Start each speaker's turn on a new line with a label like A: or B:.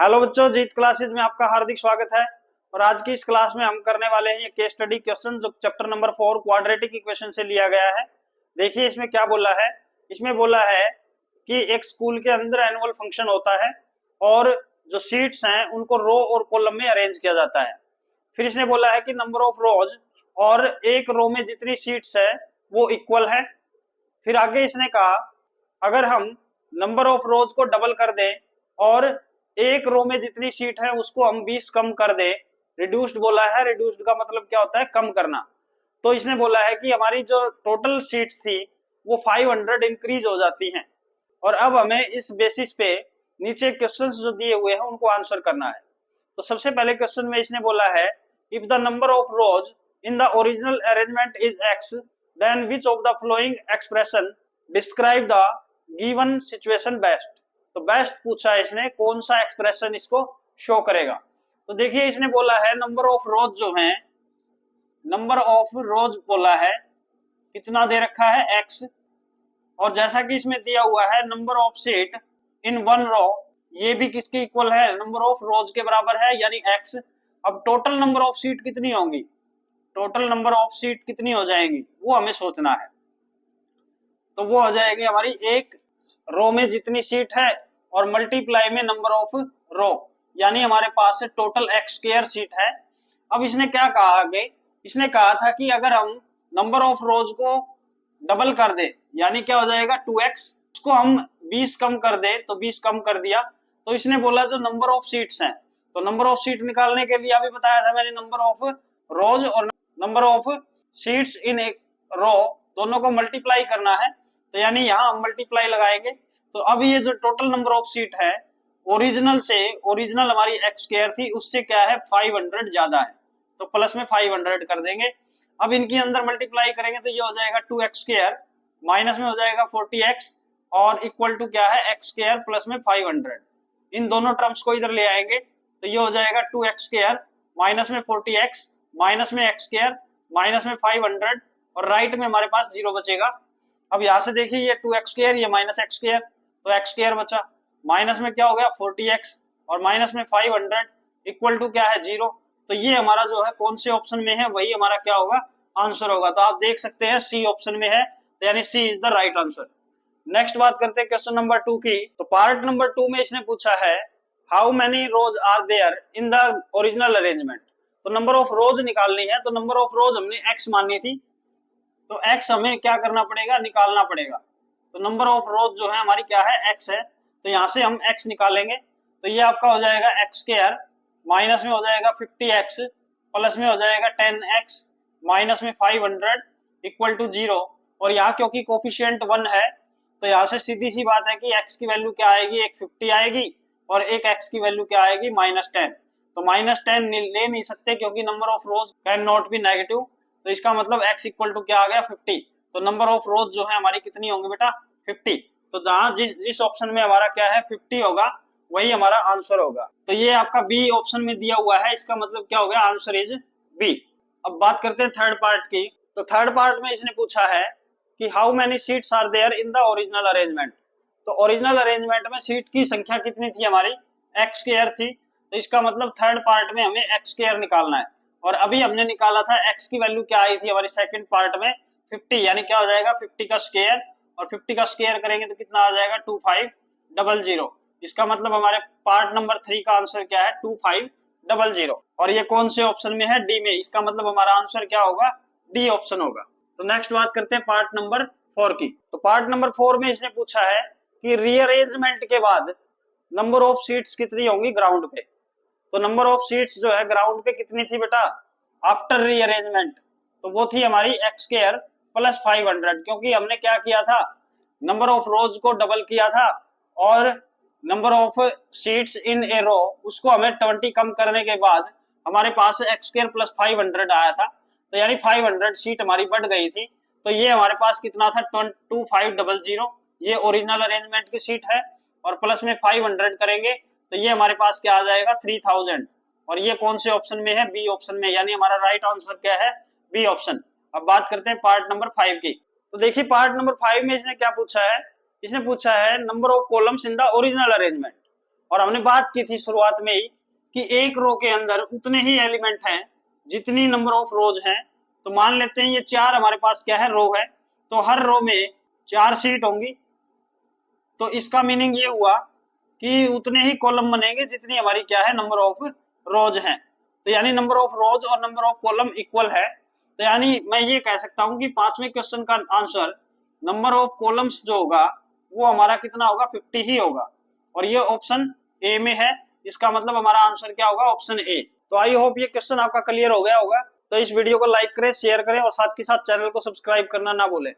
A: Hello बच्चों, जीत classes में आपका हार्दिक स्वागत है। और आज की इस क्लास में हम करने वाले हैं ये केस स्टडी क्वेश्चन जो चैप्टर नंबर 4 क्वाड्रेटिक इक्वेशन से लिया गया है। देखिए इसमें क्या बोला है। इसमें बोला है कि एक स्कूल के अंदर एनुअल फंक्शन होता है और जो सीट्स हैं उनको रो और कॉलम में अरेंज किया जाता है। फिर इसने बोला है कि नंबर ऑफ रोज और एक रो में जितनी सीट्स है वो इक्वल है। फिर आगे इसने कहा अगर हम नंबर ऑफ रोज को डबल कर दें और एक रो में जितनी सीट है उसको हम 20 कम कर दें। रिड्यूस्ड बोला है। रिड्यूस्ड का मतलब क्या होता है? कम करना। तो इसने बोला है कि हमारी जो टोटल सीट्स थी वो 500 इंक्रीज हो जाती हैं। और अब हमें इस बेसिस पे नीचे क्वेश्चंस जो दिए हुए हैं उनको आंसर करना है। तो सबसे पहले क्वेश्चन में इसने बोला है if the number of rows in the original arrangement is X then which of the following expression describe the given situation best. तो बेस्ट पूछा है इसने, कौन सा एक्सप्रेशन इसको शो करेगा। तो देखिए इसने बोला है नंबर ऑफ रोज जो है, नंबर ऑफ रोज बोला है कितना दे रखा है एक्स। और जैसा कि इसमें दिया हुआ है number of seat in one row, ये भी किसके इक्वल है? नंबर ऑफ रोज के बराबर है यानी एक्स। अब टोटल नंबर ऑफ सीट कितनी होंगी? टोटल नंबर ऑफ सीट कितनी हो जाएंगी वो हमें सोचना है। तो वो हो जाएगी हमारी एक रो में जितनी सीट है और मल्टीप्लाई में नंबर ऑफ रो, यानी हमारे पास टोटल एक्स स्क्वायर सीट है। अब इसने क्या कहा आगे? इसने कहा था कि अगर हम नंबर ऑफ रोज को डबल कर दे यानी क्या हो जाएगा 2x, उसको हम 20 कम कर दे तो 20 कम कर दिया। तो इसने बोला जो नंबर ऑफ सीट्स हैं, तो नंबर ऑफ सीट निकालने के लिए अभी बताया था मैंने नंबर ऑफ रोज और नंबर ऑफ सीट्स इन एक रो दोनों को मल्टीप्लाई करना है। तो यानी यहाँ हम मल्टीप्लाई लगाएंगे। तो अब ये जो टोटल नंबर ऑफ सीट है ओरिजिनल से, ओरिजिनल हमारी एक्स स्क्वायर थी उससे क्या है 500 ज्यादा है, तो प्लस में 500 कर देंगे। अब इनके अंदर मल्टीप्लाई करेंगे तो ये हो जाएगा 2x स्क्वायर, माइनस में हो जाएगा 40x और इक्वल टू क्या है एक्स स्क्वायर प्लस में 500। इन दोनों टर्म्स को इधर ले आएंगे तो ये हो जाएगा 2x स्क्वायर माइनस में 40x माइनस में एक्स स्क्वायर माइनस में 500 और राइट में हमारे पास 0 बचेगा। अब यहाँ से देखिए ये 2x स्क्वायर ये माइनस एक्स स्क्वायर, तो एक्स स्क्वायर बचा, माइनस में क्या हो गया 40x और माइनस में 500 इक्वल टू क्या है 0। तो ये हमारा जो है कौन से ऑप्शन में है वही हमारा क्या होगा आंसर होगा। तो आप देख सकते हैं सी ऑप्शन में है, तो यानी C is the right answer. Next बात करते हैं क्वेश्चन नंबर 2 की। तो पार्ट नंबर 2 में इसने पूछा है how many rows are there in the original arrangement. तो नंबर ऑफ रोज निकालनी है। तो नंबर ऑफ रोज हमने x मानी थी, तो x हमें क्या करना पड़ेगा? निकालना पड़ेगा। तो नंबर ऑफ रोज जो है हमारी क्या है x है, तो यहाँ से हम x निकालेंगे। तो ये आपका हो जाएगा एक्स स्क्वायर माइनस में हो जाएगा 50x प्लस में हो जाएगा 10x माइनस में 500 इक्वल टू 0। और यहाँ क्योंकि कोफिशिएंट 1 है तो यहाँ से सीधी सी बात है कि x की वैल्यू क्या आएगी? एक 50 आएगी और एक x की वैल्यू क्या आएगी? -10। तो -10 ले नहीं सकते क्योंकि number of rose can not be negative. तो इसका मतलब x इक्वल टू क्या आ गया 50। तो नंबर ऑफ रोज जो है हमारी कितनी होंगी बेटा? 50। तो जहां जिस ऑप्शन में हमारा क्या है 50 होगा वही हमारा आंसर होगा। तो ये आपका बी ऑप्शन में दिया हुआ है, इसका मतलब क्या हो गया? Answer is B. अब बात करते हैं थर्ड पार्ट की। तो थर्ड पार्ट में इसने पूछा है कि how many seats are there in the original arrangement. तो ओरिजिनल अरेंजमेंट में सीट की संख्या कितनी थी? हमारी एक्स स्क्वायर थी। तो इसका मतलब थर्ड पार्ट में हमें एक्स स्क्वायर निकालना है। और अभी हमने निकाला था एक्स की वैल्यू क्या आई थी हमारी सेकंड पार्ट में 50, यानी क्या हो जाएगा 50 का स्क्वायर और 50 का स्क्वायर करेंगे तो कितना आ जाएगा 2500। इसका मतलब हमारे पार्ट नंबर 3 का आंसर क्या है 2500। और ये कौन से ऑप्शन में है? डी में। इसका मतलब हमारा आंसर क्या होगा? डी ऑप्शन होगा। तो नेक्स्ट बात करते हैं पार्ट नंबर 4 की। तो पार्ट नंबर 4 में इसने पूछा है कि रीअरेंजमेंट के बाद नंबर ऑफ सीट्स कितनी होंगी ग्राउंड पे। तो नंबर ऑफ सीट्स जो है ग्राउंड पे कितनी थी बेटा आफ्टर रीअरेंजमेंट? तो वो थी हमारी एक्स स्क्वायर प्लस 500, क्योंकि हमने क्या किया था नंबर ऑफ रोज को डबल किया था और नंबर ऑफ सीट्स इन ए रो उसको हमें 20 कम करने के बाद हमारे पास एक्स स्क्वायर प्लस 500 आया था। तो यानी 500 सीट हमारी बढ़ गई थी। तो ये हमारे पास कितना था 2500, ये ओरिजिनल अरेंजमेंट की सीट है और प्लस में 500 करेंगे तो ये हमारे पास क्या आ जाएगा 3000। और ये कौन से ऑप्शन में है? बी ऑप्शन में, यानी हमारा राइट आंसर क्या है? B option. अब बात करते हैं पार्ट नंबर 5 की। तो देखिए पार्ट नंबर 5 में इसने क्या पूछा है? इसने पूछा है number of columns in the original arrangement. और हमने बात की थी शुरुआत में ही कि एक रो के अंदर उतने ही एलिमेंट हैं जितनी नंबर ऑफ रोज हैं। तो मान लेते हैं ये 4 हमारे पास क्या है, रो है, तो हर रो में 4 शीट होंगी। तो इसका मीनिंग ये हुआ कि उतने ही कॉलम बनेंगे जितनी हमारी क्या है, नंबर ऑफ रोज हैं। तो यानी नंबर ऑफ रोज और नंबर ऑफ कॉलम इक्वल है। तो यानी मैं ये कह सकता हूं कि 5वें क्वेश्चन का आंसर नंबर ऑफ कॉलम्स जो होगा वो हमारा कितना होगा, 50 ही होगा। और ये ऑप्शन ए में है, इसका मतलब हमारा आंसर क्या होगा, ऑप्शन ए। तो आई होप ये क्वेश्चन आपका क्लियर हो गया होगा। तो इस वीडियो को लाइक करें, शेयर करें और साथ के साथ चैनल को सब्सक्राइब करना ना भूलें।